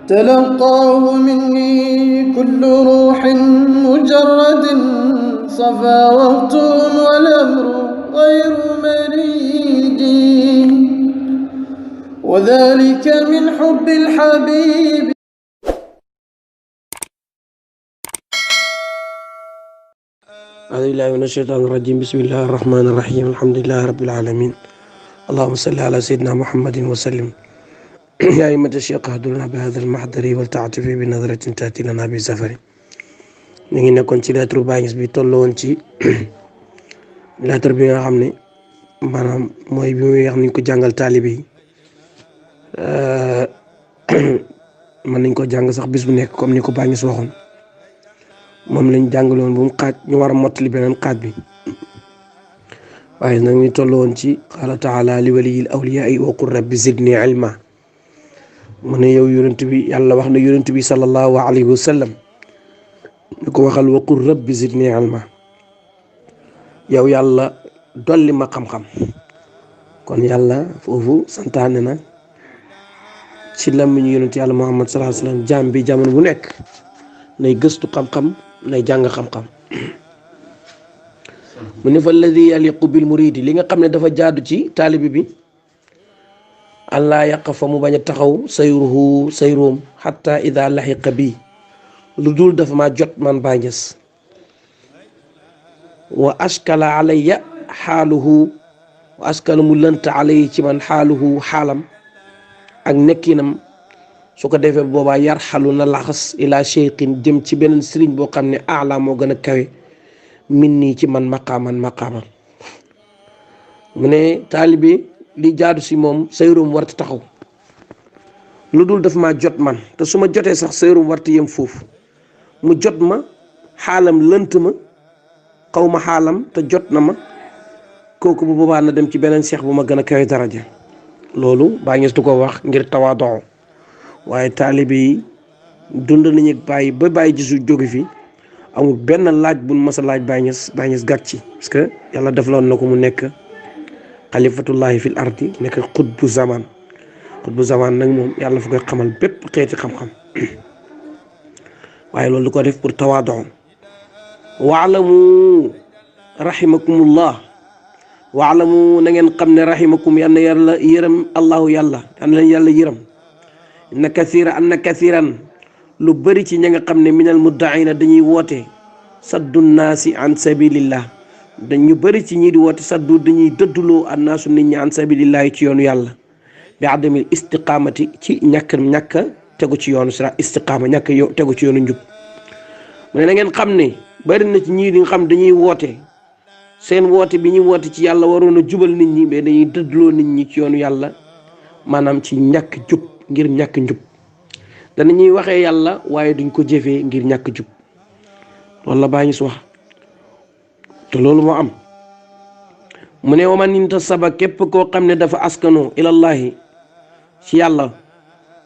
تلقاه مني كل روح مجرد صفا وقت والأمر غير مريد وذلك من حب الحبيب. أعوذ بالله من الشيطان الرجيم. بسم الله الرحمن الرحيم. الحمد لله رب العالمين. اللهم صل على سيدنا محمد وسلم. يا أئمة الشيخ اهدنا بهذا المحضر والتعاطف بنظرة تأتي لنا بسفر. ñu ngi nekkoon ci lettre Baye Niass bi tolloon ci lettre bi nga xam ne maanaam mooy bi muy wax nañ ko jàngal taalibe yi mën nañ ko jàng sax bis bu nekk comme ni ko Baye Niass waxoon moom lañ jàngaloon bu mu xaaj ñu war a mottali beneen xaaj bi waaye nag ñu tolloon ci qaala taala li waliyil awliyaa wa qul rabbi zidni ilma mu ne yow yonent bi yàlla wax na yonent bi sallallahu alayhi wa sallam ñu ko waxal wa qul rabbi zidni ilma yow yàlla dolli ma xam-xam. kon yàlla foofu santaane na ci làmmiñu yonent yàlla Muhammad sallallahu alayhi wa sallam jaam bi jamono bu nekk nay gëstu xam-xam nay jàng xam-xam. mu ne fa alladi yaliqu bil muridi li nga xam ne dafa jaadu ci taalibi bi allah yaqfa mu bañ a taxaw sayruum xatta ida laxiqa bi lu dul dafa ma jot man Baye Niass wa askala alayya xaaluhu wa askala mu lënt alayhi ci man xaaluhu xaalam ak nekkinam su ko defee boobaa yar xalu na laxas ila cheikhin jëm ci beneen sëriñ boo xam ne ala moo gën a kawe min nii ci man maqaaman mu ne taalibe li jaadu si moom sayrum warta taxaw lu dul daf ma jot man te su ma jotee sax sayrum warta yem foofu mu jot ma xaalam lënt ma xaw ma xaalam te jot na ma kooku bu boobaa na dem ci beneen seex bu ma gën a kawe daraja. loolu Baye Niass du ko wax ngir tawaadoo waaye taalibe yi dund nañu bàyyi ba bàyyi gisu jóge fi amul benn laaj bu mas a laaj Baye Niass gàtt ci parce que yàlla defaloon na ko mu nekk xalifatullahi fil ardi nekk xutbu zaman nag moom yàlla fa koy xamal bépp xeeti xam-xam waaye loolu du ko def pour tawaadoo. waalamu rahimakumullah waalamu na ngeen xam ne rahimakum yal na yàlla yërëm allahu yàlla yal na yàlla yërëm anna kathiran lu bëri ci ña nga xam ne minal muddaina dañuy woote saddu naasi an sabilillah dañu bëri ci ñi di woote saddu dañuy dëdduloo annaasu nit ñi an sabilillahi ci yoonu yàlla bi adamil istiqamati ci ñàkk tegu ci yoonu sira istiqama tegu ci yoonu njub. mu ne na ngeen xam ne bëri na ci ñii di nga xam dañuy woote seen woote bi ñuy woote ci yàlla waroon a jubal nit ñi mais dañuy dëdduloo nit ñi ci yoonu yàlla maanaam ci ñàkk jub ngir ñàkk njub. danañuy waxee yàlla waaye duñ ko jëfee ngir ñàkk jub loolu la Baye Niass wax te loolu moo am. mu ne waman intasaba képp koo xam ne dafa askanoo ilallahi ci yàlla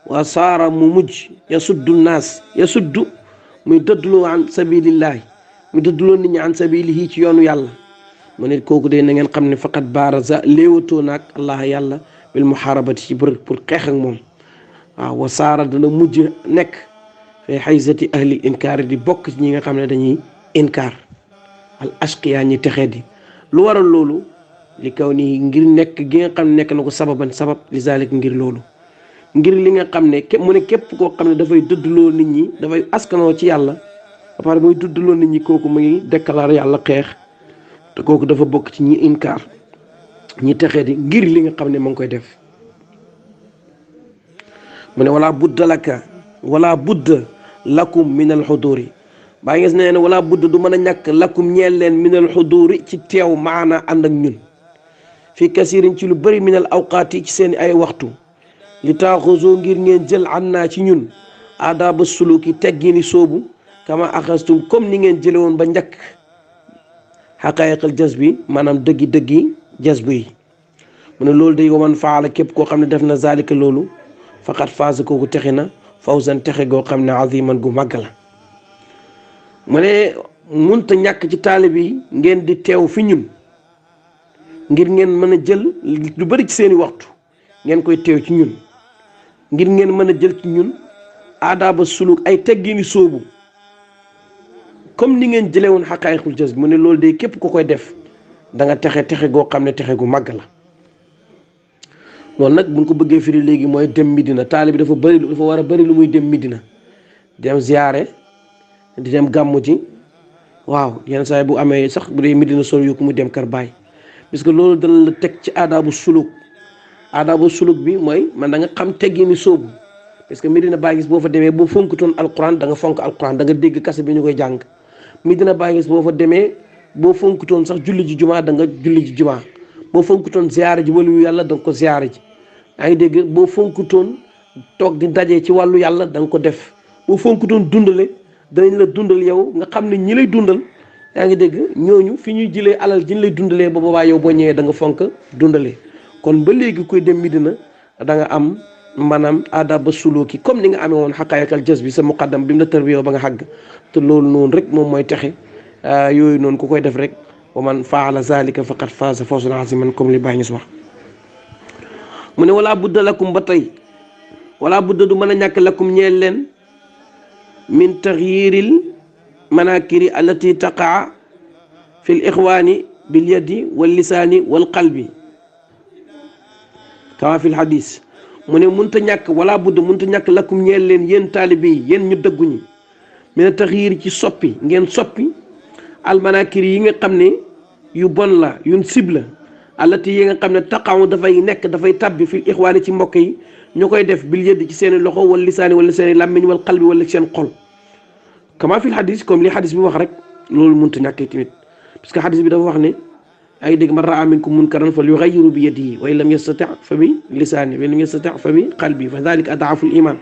wa saara mu mujj yasuddu naas yasuddu muy dëdduloo an sabilillahi muy dëdduloo nit ñi an sabilihi ci yoonu yàlla. mu ne kooku de na ngeen xam ne faqat baaraza léewatoo naag allah yàlla bil muharabati ci pour xeex ak moom. waaw wa saara dana mujj nekk fay xaysati ahli inkaar di bokk ci ñi nga xam ne dañuy inkaar al ashqiya ñi texee di lu waral loolu li kaw nii ngir nekk gi nga xam ne nekk na ko sabab li zalik ngir loolu ngir li nga xam ne mu ne képp koo xam ne dafay dëddloo nit ñi dafay askanoo ci yàlla ba pare muy dëddloo nit ñi kooku mu ngi déclaré yàlla xeex te kooku dafa bokk ci ñi inkaar ñi texee di ngir li nga xam ne ma ngi koy def. mu ne wala budda lakum min al xuduri Baye Niass nee na wala budda du mën a ñàkk lakum ñeel leen min al xuduri ci teew maana ànd ak ñun fii kasirin ci lu bëri min al awqaati ci seen ay waxtu li taaxuzu ngir ngeen jël annaa ci ñun aadaaba suluki teggini soobu kama axastum comme ni ngeen jële woon ba njëkk xaqaayiqal jas bi maanaam dëggi jas bu yi. mu ne loolu day waman faala képp koo xam ne def na zalika loolu faqat faasa kooku texe na fawzan texe goo xam ne aziman gu màgg la. mu ne munta ñàkk ci taalibe yi ngeen di teew fi ñun ngir ngeen mën a jël lu bari ci seeni waxtu ngeen koy teew ci ñun ngir ngeen mën a jël ci ñun aadaaba suluk ay teggini sóobu comme ni ngeen jëlee woon xaqaayiqul jazb mu ne loolu de képp ku koy def da nga texe goo xam ne texe gu màgg la. loolu nag buñ ko bëggee firi léegi mooy dem Medina taalibi dafa war a bëri lu muy dem Medina dem ziyaare di dem gàmmu ji waaw yenn saa yi bu amee sax bu dee Medina solo yu ko mu dem kër baay parce que loolu dana la teg ci aadaabu suluk bi mooy man da nga xam teggini sóobu parce que Medina Baay gis boo fa demee boo fonkutoon alquran da nga fonk alquran da nga dégg kase bi ñu koy jàng Medina Baay gis boo fa demee boo fonkutoon sax julli ji jumaa da nga julli ji jumaa boo fonkutoon ziyaara ji wàllu yàlla da nga ko ziyaara ji yaa ngi dégg boo fonkutoon toog di dajee ci wàllu yàlla da nga ko def boo fonkutoon dundale danañ la dundal yow nga xam ne ñi lay dundal yaa ngi dégg ñooñu fi ñuy jëlee alal ji ñu lay dundalee ba boobaa yow boo ñëwee da nga fonk dundale kon ba léegi kuy dem Medina da nga am maanaam aadaba suluki comme ni nga amee woon xaqaayiqal jazb bi sa muqaddam bi mu la tarbiyoo ba nga xàgg te loolu noonu rek moom mooy texe yooyu noonu ku koy def rek wa man faala zalika faqad faaza fawzan aziman comme li Baay Ñas wax mu ne wala budda lakum ba tey wala budda du mën a ñàkk lakum ñeel leen min taxyiril manakiri allati taqaa fi l ixwaani bil yadi wal lisaani wal qalbi kama fi l hadis mu ne munta ñàkk wala budda munta ñàkk lakum ñeel leen yéen taalibe yi yéen ñu dëgguñi min a taxyir ci soppi ngeen soppi almanakir yi nga xam ne yu bon la yun cible allati yi nga xam ne taqaw dafay tabbi fil ixwaani ci mbokk yi ñu koy def bil yëdd ci seeni loxo wala lisaani wala seeni làmmiñ wala qalbi wala seen xol kama fil xadis comme li xadis bi wax rek loolu mënut a ñàkkee tamit parce que xadis bi dafa wax ne ay dégg man raa minkum munkaran fal yughayyiru bi yadihi wa in lam yastati fa bi lisaani wa in lam yastati fa bi qalbi fa dhalika ad'afu al iman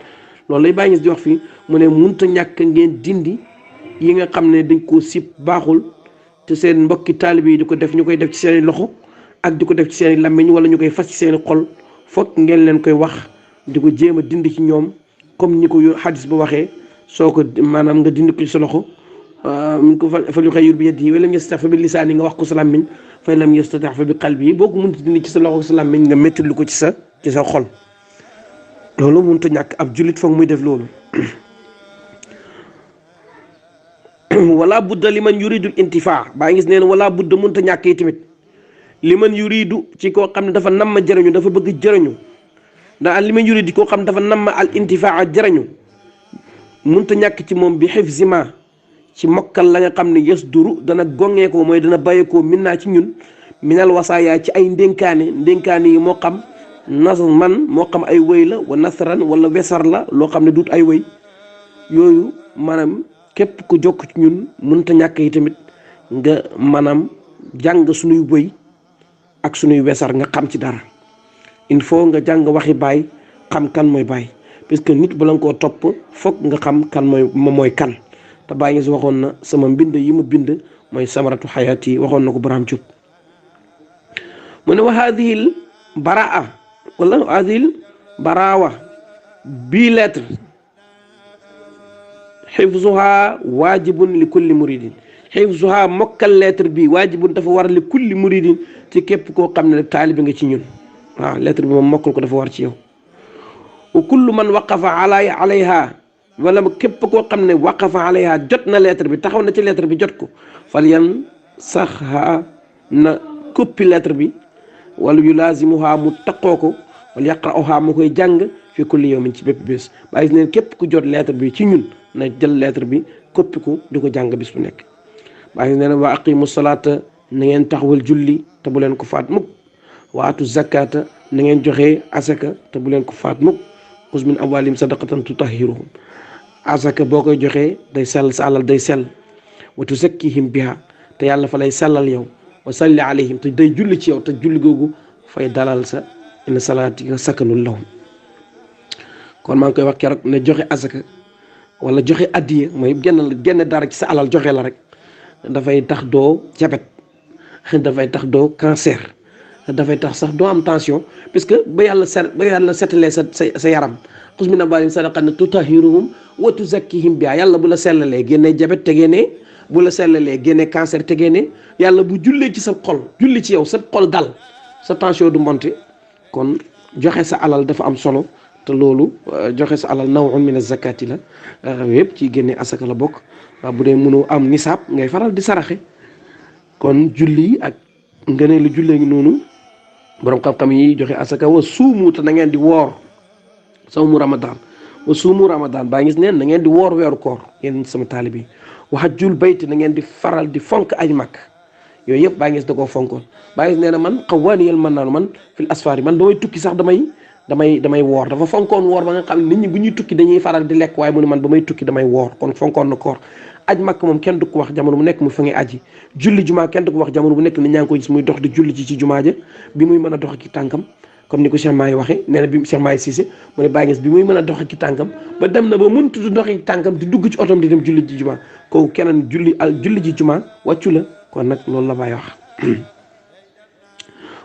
loolu lay bàyyi di wax fii mu ne mënut a ñàkk ngeen dindi yi nga xam ne dañ koo sib baaxul te seen mbokki taalibe yi di ko def ñu koy def ci seeni loxo ak di ko def ci seeni làmmiñ wala ñu koy fas ci seeni xol foog ngeen leen koy wax di ko jéem a dindi ci ñoom comme ni ko xadis ba waxee soo ko maanaam nga dindi ko ci sa loxo min ko fa yughayyiru bi yadihi wa lam yastati' fa bi lisaani nga wax ko sa làmmiñ fa lam yastati' fa bi qalbi boo ko mënut dindi ci sa loxo sa làmmiñ nga métti lu ko ci sa xol loolu mënut a ñàkk ab jullit foog muy def loolu wala budda li man yuridul intifaa baa ngis neen wala budda mënut a ñàkk yi tamit li man yuridu ci koo xam ne dafa namm jëriñu dafa bëgg jëriñu ndax li man yuridu koo xam ne dafa namm al intifaa jëriñu mënut a ñàkk ci moom bi hifzima ci mokkal la nga xam ne yasduru dana gongeekoo mooy dana bàyyeekoo min naa ci ñun minal wasaaya ci ay ndénkaane yi moo xam man moo xam ay wëy la wa nasran wala wesar la loo xam ne duut ay wëy yooyu maanaam képp ku jokk ci ñun mënut a ñàkk yi tamit nga maanaam jàng suñuy wëy ak suñuy wesar nga xam ci dara il faut nga jàng waxi baay xam kan mooy baay parce que nit bala nga koo topp foog nga xam kan mooy kan te Baay Ñas waxoon na sama mbind yi mu bind mooy samaratu xayaat yi waxoon na ko Barham Diop mu ne wa hadihil baraa wala hadihil baraawa bii lettre xifzuha waajibun li kulli muridin xifzuha mokkal lettre bi waajibun dafa war li kulli muridin ci képp koo xam ne rek taalibe nga ci ñun waaw lettre bi moom mokkal ko dafa war ci yow wa kullu man waqafa alayha wala képp koo xam ne waqafa alayha jot na lettre bi taxaw na ci lettre bi jot ko fal yan sax na copie lettre bi wala yu laazimuha mu taqoo ko wala yaqra'uha mu koy jàng fi kulli yawmin ci bépp bés bàyyi neen képp ku jot lettre bi ci ñun na jël lettre bi copie ko di ko jàng bis bu nekk bàyyi neen wa aqimu salaata na ngeen taxawal julli te bu leen ko faat mukk waatu zakata na ngeen joxe asaka te bu leen ko faat mukk xuz min amwaalihim sadaqatan tutahhiruhum asaka boo koy joxee day sell sa alal day sell wa tuzakkihim biha te yàlla fa lay sellal yow wa salli alayhim te day julli ci yow te julli googu fay dalal sa inna salaatika sakanun lahum kon maa ngi koy wax keroog ne joxe asaka wala joxe addiya mooy genn dara ci sa alal joxe la rek dafay tax doo jabet dafay tax doo cancer dafay tax sax doo am tension parce que ba yàlla setalee sa yaram xuz min amwaalihim sadaqatan tutahhiruhum wa tuzakkihim biha yàlla bu la sellalee génnee jabet te génnee bu la sellalee génnee cancer te génnee yàlla bu jullee ci sa xol julli ci yow sa xol dal sa tension du monter kon joxe sa alal dafa am solo te loolu joxe sa alal nawun min az-zakati la yëpp ci génne asaka la bokk. waaw bu dee mënoo am nisaab ngay faral di saraxe kon julli ak ngëneelu jullee ngi noonu borom xam-xam yi joxe asaka wa suumu te na ngeen di woor sawmu ramadan wa suumu ramadan baa ngis neen na ngeen di woor weeru koor yéen sama taalib yi wa hajjul bayt na ngeen di faral di fonk aj mag yooyu yëpp baa ngis da koo fonkoon baa ngis nee na man xawaaniyal man naanu man fil asfaari man damay tukki sax damay woor dafa fonkoon woor ba nga xam ne nit ñi bu ñuy tukki dañuy faral di lekk waaye mu ne man ba may tukki damay woor kon fonkoon na koor aj makk moom kenn du ko wax jamono bu nekk mu fa ngi aji julli jumaa kenn du ko wax jamono bu nekk nit ñaa ngi ko gis muy dox di julli ci jumaa ja bi muy mën a dox ak tànkam comme ni ko Cheikh Maay waxee nee na bi Cheikh Maay Cissé mu ne Baye Niass bi muy mën a dox ak tànkam ba dem na ba mënut a dox ak tànkam di dugg ci otom di dem julli ci jumaa kooku keneen julli ji jumaa wàccu la kon nag loolu la Baye wax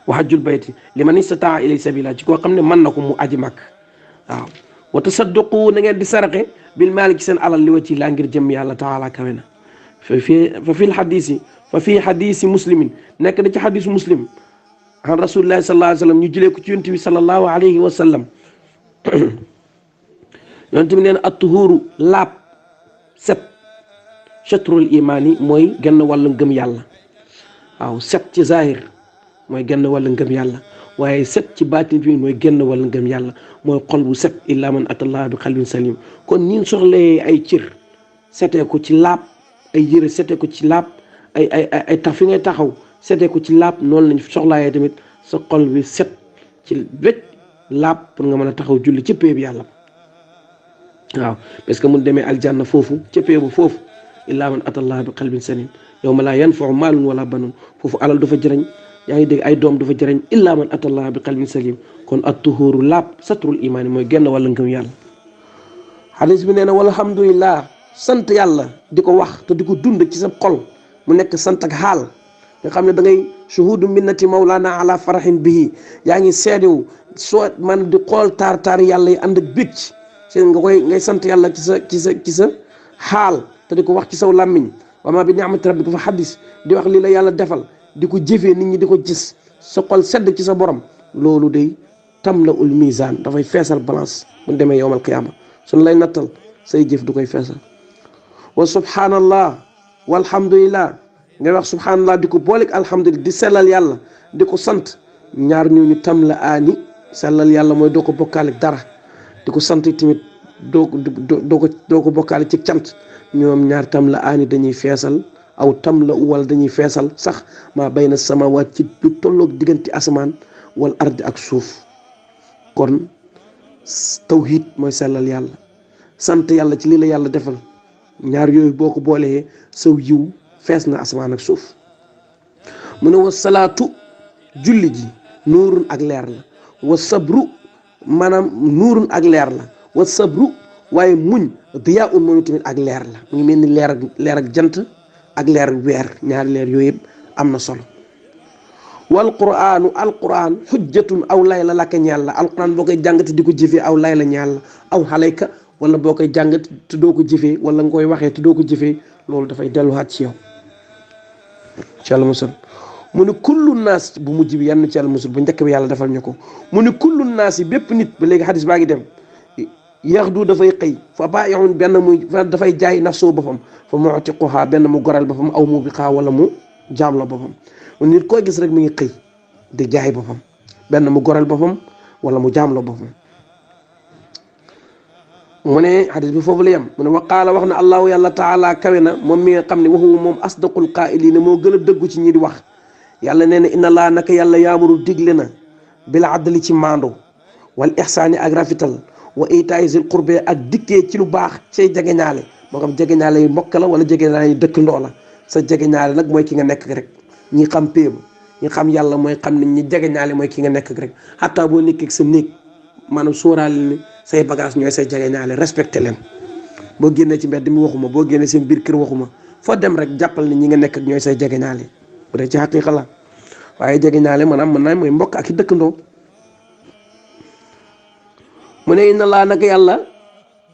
wa hajjul bayti liman istataa ilay sabila ci koo xam ne mën na ko mu aji makk waaw wa tasaddaqu na ngeen di saraxe bil maali ci seen alal li wa ci laa ngir jëm yàlla taala kawe na fa fii xadisi muslimin nekk na ci xadisu muslim an rasulillahi sallallahu alayhi wa sallam ñu jëlee ko ci yonent bi sallallahu alayhi wa sallam yonent bi nee na at-tuhuru laab set chatrul imaani mooy genn wàllu ngëm yàlla waaw set ci zahir mooy genn wàllu ngëm yàlla waaye set ci baatin bi mooy genn wàllu ngëm yàlla mooy xol bu set illa man atallah bi qalbin salim kon ñin soxlee ay cër setee ko ci laab ay yëre setee ko ci laab ay tax fi ngay taxaw setee ko ci laab noonu lañ soxlaayee tamit sa xol bi set ci wecc laab pour nga mën a taxaw julli ci pee bi yàlla waaw parce que mun demee aljanna foofu ci pee bu foofu illa man atallah bi qalbin salim yawma laa yanfa'u maalun wala banun foofu alal du fa jëriñ yaa ngi dégg ay doom du fa jëriñ illa man atallah bi qalbin salim kon at-tuhuru laab satrul imaani mooy genn wala ngëm yàlla xadis bi nee na walhamdulillah sant yàlla di ko wax te di ko dund ci sa xol mu nekk sant ak xaal nga xam ne da ngay shuhudu minnati mawlana ala farahin bihi yaa ngi seedewu soo man di xool taar yàlla yi ànd ak bég seen ngay sant yàlla ci sa xaal te di ko wax ci saw làmmiñ wa ma bi ni'mati rabbika fa xaddis di wax lii la yàlla defal di ko jëfee nit ñi di ko gis sa xol sedd ci sa borom loolu day tam la ul mizan dafay feesal balance bu demee yowmal qiyaama suñ lay nattal say jëf du koy feesal wa subhanallah walhamdulillah ngay wax subhanallah di ko booleeg alhamdulillah di sellal yàlla di ko sant ñaar ñooñu tam la aani sellal yàlla mooy doo ko bokkaale dara di ko sant tamit doo ko bokkaale ci cant ñoom ñaar tam la aani dañuy feesal aw tam la wala dañuy feesal sax maa bayna samawaat ci lu tolloog diggante asamaan wal ardi ak suuf kon tawhid mooy sellal yàlla sant yàlla ci lii la yàlla defal ñaar yooyu boo ko boolee saw yiw fees na asamaan ak suuf mu ne wa salaatu julli ji nuurun ak leer la wa sabru maanaam nuurun ak leer la wa sabru waaye muñ diyaa un moom tamit ak leer la mu ngi mel ni leer ak jant ak leer weer ñaari leer yooyu yëpp am na solo wal quraanu alquran xujjatun aw lay la laka ñeel la alquran boo koy jàngate di ko jëfee aw lay la ñeel la aw xalayka wala boo koy jàngate te doo ko jëfee wala nga koy waxee te doo ko jëfee loolu dafay delluwaat ci yow ci yàlla musul mu ne kullu naas bu mujj bi yann ci yàlla musul bu njëkk bi yàlla defal ñu ko mu ne kullu naas yi bépp nit ba léegi xadis baa ngi dem yaxdu dafay xëy fa bàyyiwun benn muy dafay jaay nafsoo boppam fa mu'tiquha benn mu goral boppam aw mu biqaa wala mu jaam la boppam mu nit koo gis rek mi ngi xëy di jaay boppam benn mu goral boppam wala mu jaam la boppam mu ne xadis bi foofu la yem mu ne wa qaala wax na allahu yàlla taala kawe na moom mi nga xam ne waxuwa moom asdaqul qaa'iliina moo gën a dëggu ci ñi di wax yàlla nee na inna laa naka yàlla yaamuru digle na bil adli ci maandu wal ihsaani ak rafetal wa itaa'i zil qurbe ak dikkee ci lu baax say jegeñaale moo xam jegeñaale yu mbokk la wala jegeñaale yu dëkkandoo la sa jegeñaale nag mooy ki nga nekk rek ñi xam péeba ñi xam yàlla mooy xam ne ñi jegeñaale mooy ki nga nekk rek xataa boo nekkee sa néeg maanaam sóoraale ni say bagage ñooy say jegeñaale respecté leen boo génnee ci mbedd mi waxuma boo génnee seen biir kër waxuma foo dem rek jàppal ni ñi nga nekk ak ñooy say jegeñaale bu dee ci xaqiiqa la waaye jegeñaale maanaam mën naa mooy mbokk ak i dëkkandoo mu ne inna laa naka yàlla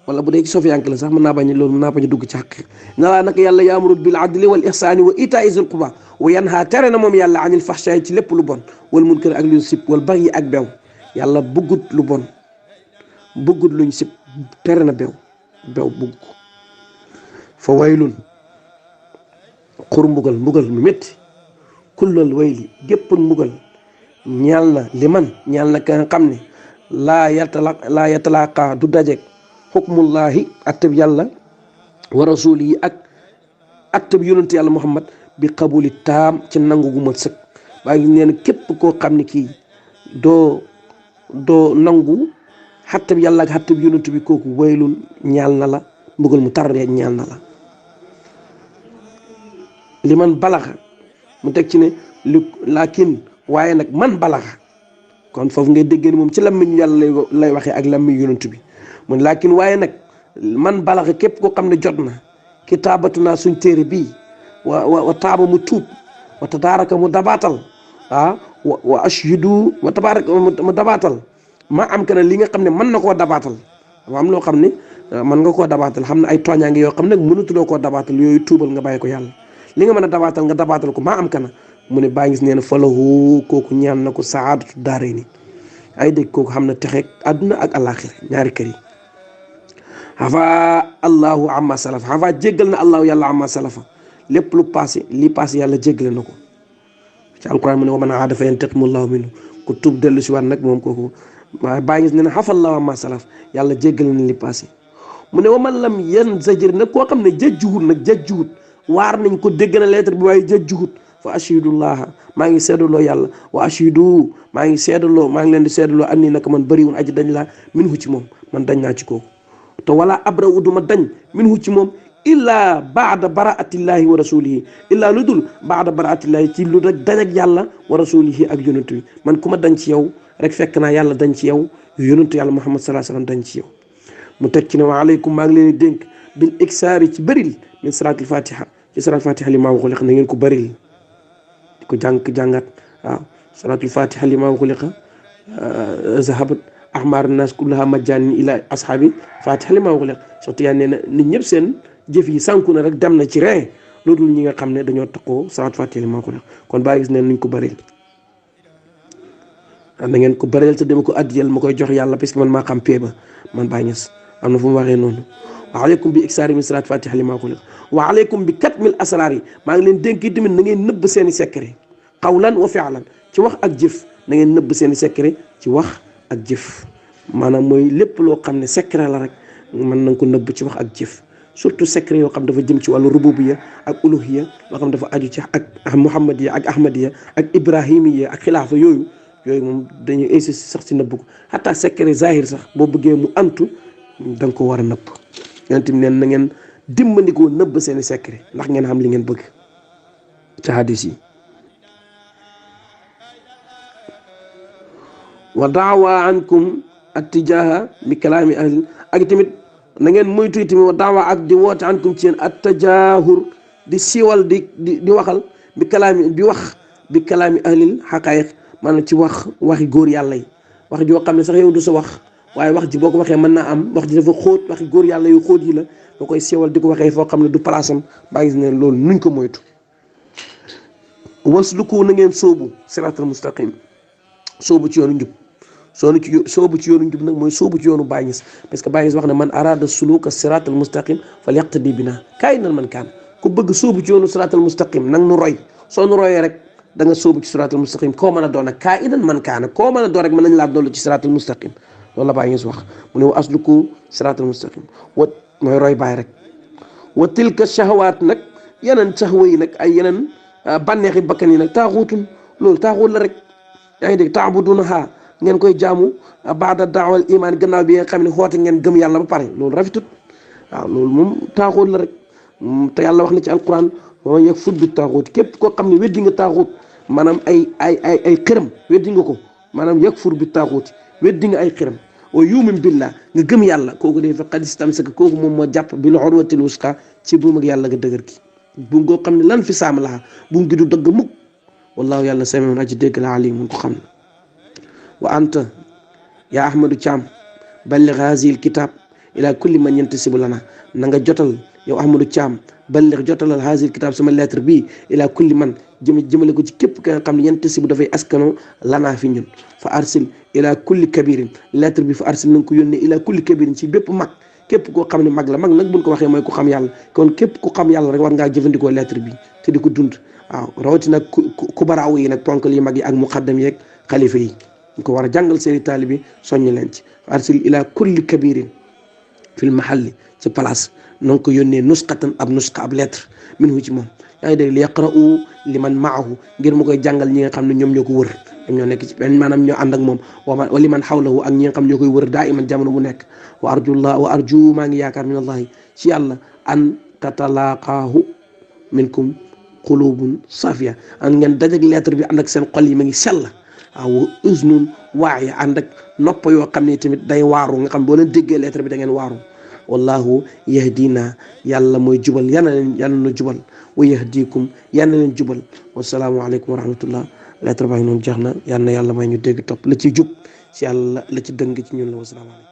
wala bu dee ci sofiyank la sax mën naa bañ loolu mën naa bañ a dugg ci xaq inna laa naka yàlla yaamuru bil adli wal ihsaani wa itaa'i zil qurba wa yanha tere na moom yàlla anil fahshaay ci lépp lu bon wal munkar ak lu sib wal bagyi ak bew yàlla bëggut lu bon bëggut luñ sib tere na bew bëgg ko fa waylun xur mbugal mu métti kullal wayli gépp mbugal ñaal na li man ñaal na ka nga xam ne laa yatalaqaa du dajeek xukmullahi atteb yàlla wa rasulihi ak atteb yonent yàlla muhammad bi qabuli taam ci nangu gu mat sëkk baa ngi nee na képp koo xam ne kii doo nangu xattab yàlla ak xattab yonent bi kooku waylun ñaal na la mbugal mu tarree ñaal na la li man balaxa mu teg ci ne laakin waaye nag man balaxa kon foofu ngay déggee ni moom ci lammiñu yàlla lay waxee ak lammiñu yonent bi mun laakin waaye nag man balaxa képp koo xam ne jot na kitaabatu naa suñ téere bii wa taaba mu tuub wa tadaaraka mu dabaatal wa ashhidu wa tabaaraka mu dabaatal ma am ka ne li nga xam ne mën na koo dabaatal dafa am loo xam ne mën nga koo dabaatal xam ne ay tooñaa ngi yoo xam ne mënatuloo koo dabaatal yooyu tuubal nga bàyyi ko yàlla li nga mën a dabaatal nga dabaatal ko maa am kana mu ne baa ngis nee na falahu kooku ñaan na ko saadatu daaray ni ay dégg kooku xam ne texeeg àdduna ak àllaaxira ñaari kër yi xafa allahu amma salafa xafa jéggal na allahu yàlla amma salafa lépp lu passé li passé yàlla jéggale na ko ci alquran mu ne wa man aada fa yantaqimu llahu minhu ku tuub dellu si waat nag moom kooku waaye baa ngis nee na xafa allahu amma salaf yàlla jéggale na li passé mu ne wa man lam yanzajir nag koo xam ne jëjjuwut waar nañ ko dégg na lettre bi waaye jëjjuwut fa ashidullaha maa ngi seedaloo yàlla wa ashidu maa ngi leen di seedaloo am nii naka man bëriwun aji dañ laa min hu ci moom man dañ naa ci kooku te wala abra uduma dañ min hu ci moom illaa baada baraatillahi wa rasulihi illaa lu dul baada baraatillahi ci lu rek dañ ak yàlla wa rasulihi ak yonentu yi man ku ma dañ ci yow rek fekk naa yàlla dañ ci yow yonentu yàlla muhammad sallallahu alayhi wasallam dañ ci yow mu teg ci ne wa aleykum maa ngi leen di dénk bil iksaari ci bëril min salaatul fatiha ci salaatul fatiha li maa xuliqa na ngeen ko bëril di ko jàngat waaw salaatul fatiha li maa xuliqa zahabat ahmar nas kullaha majjanin ila ashaabi fatiha li maa xuliqa surtout yaa nee na nit ñëpp seen jëf yi sànku na rek dem na ci ree loolu ñi nga xam ne dañoo taqoo salaatul fatiha li maa xuliqa kon baa gis ne nañ ko bëril na ngeen ko bëril te dama ko addiyal ma koy jox yàlla parce que man maa xam pee ba man baa ñes am na fu mu waxee noonu wa aleykum bi iksaari min salaat fatiha li maa xuliq wa aleykum bi katmil asraar yi maa ngi leen dénk tamit na ngeen nëbb seeni secret qawlan wa fi'lan ci wax ak jëf na ngeen nëbb seeni secret ci wax ak jëf maanaam mooy lépp loo xam ne secret la rek mën nañ ko nëbb ci wax ak jëf surtout secret yoo xam dafa jëm ci wàllu rububiyya ak uluhiyya loo xam dafa aju ci ak muhammadiyya ak ahmadiyya ak ibrahimiyya ak xilaafa yooyu moom dañuy insister sax ci nëbb ko xataa secret zahir sax boo bëggee mu antu da nga ko war a nëbb yonent bi neen na ngeen dimbandikoo nëbb seeni secret ndax ngeen xam li ngeen bëgg ci hadis yi wa daawa ankum attijaha bi kalaami ahli ak tamit na ngeen moytu tamit wa daawa ak di woote ankum ci yéen attajahur di siiwal di waxal bi kalaami ahlil xaqaayiq maanaam ci waxi góor yàlla yi wax joo xam ne sax yow du sa wax waaye wax ji boo ko waxee mën naa am wax ji dafa xóot waxi góor yàlla yu xóot yi la boo koy seewal di ko waxee foo xam ne du palaasam baa gis ne loolu nuñ ko moytu wasluku na ngeen sóobu siraatal mustaqim sóobu ci yoonu njub sóobu ci yoonu njub nag mooy sóobu ci yoonu Baay Ñas parce que Baay Ñas wax ne man arada suluka siraatal mustaqim falyaqtadi bina kaay nan man kaan ku bëgg sóobu ci yoonu siraatal mustaqim nag nu roy soo nu royee rek da nga sóobu ci siraatal mustaqim koo mën a doon ak kaa idan man kaana koo mën a doon rek mën nañ laa dollu ci siraatal mustaqim loolu la Baay Ñas wax mu ne wa asluku siraatal mustaqim wa mooy roy baay rek wa tilka shahawaat nag yeneen saxwa yi nag ay yeneen bànneexi bakkan yi nag taaxuutun loolu taaxuut la rek yaa ngi dégg taabudunaha ngeen koy jaamu baada daawal iman gannaaw bi nga xam ne xoote ngeen gëm yàlla ba pare loolu rafetut waaw loolu moom taaxuut la rek te yàlla wax na ci alquran wa man yakfur bi taaxuut képp koo xam ne weddi nga taaxuut maanaam ay xiram weddi nga ko maanaam yakfur bi taaxuut weddi nga ay xiram wa yumin billah nga gëm yàlla kooku de faqad istamsaka kooku moom moo jàpp bil urwatil wusqa ci buum ak yàlla nga dëgër gi buum goo xam ne lan fi saam laha buum gi du dëgg mukk wallahu yàlla samiun aji dégg la alimun ko xam ne wa anta ya ahmadu Thiam balligh haazihil kitab ila kulli man yantasibu lana na nga jotal yow ahmadu Thiam balligh jotalal haazihil kitab sama lettre bi ila kulli man jëmale ko ci képp ka nga xam ne yent si bu dafay askano lanaa fi ñun fa arsil ila kulli kabirin lettre bi fa arsil nañ ko yónnee ila kulli kabirin ci bépp mag képp koo xam ne mag la mag nag buñ ko waxee mooy ku xam yàlla kon képp ku xam yàlla rek war ngaa jëfandikoo lettre bi te di ko dund waaw rawatina ku baraaw yi nag ponkal yi mag yi ak muqaddam yeeg xalifa yi ñu ko war a jàngal seeni taalibi soññ leen ci fa arsil ila kulli kabirin fil mahalli ci place na nga ko yónnee nusqatan ab nusqa ab lettre minhu ci moom yaa ngi dégg li yaqra'u liman maahu ngir mu koy jàngal ñi nga xam ne ñoom ñoo ko wër ñoom ñoo nekk ci benn maanaam ñoo ànd ak moom wa liman hawlahu ak ñi nga xam ñoo koy wër daa iman jamono bu nekk wa arju maa ngi yaakaar min allahi ci yàlla an tatalaqaahu minkum qulubun safiya an ngeen dajeg lettre bi ànd ak seen xol yi ma ngi sell waaw usnun waaye ànd ak nopp yoo xam ne tamit day waaru nga xam boo leen déggee lettre bi da ngeen waaru wallahu yahdina yàlla mooy jubal yàlla na jubal wa yahdikum yàlla leen jubal wasalaamu aleykum wa rahmatullah lettre baa ngi noonu jeex na yal na yàlla may ñu dégg topp la ci jub si yàlla la ci dëng ci ñun la wasalaamaaleykum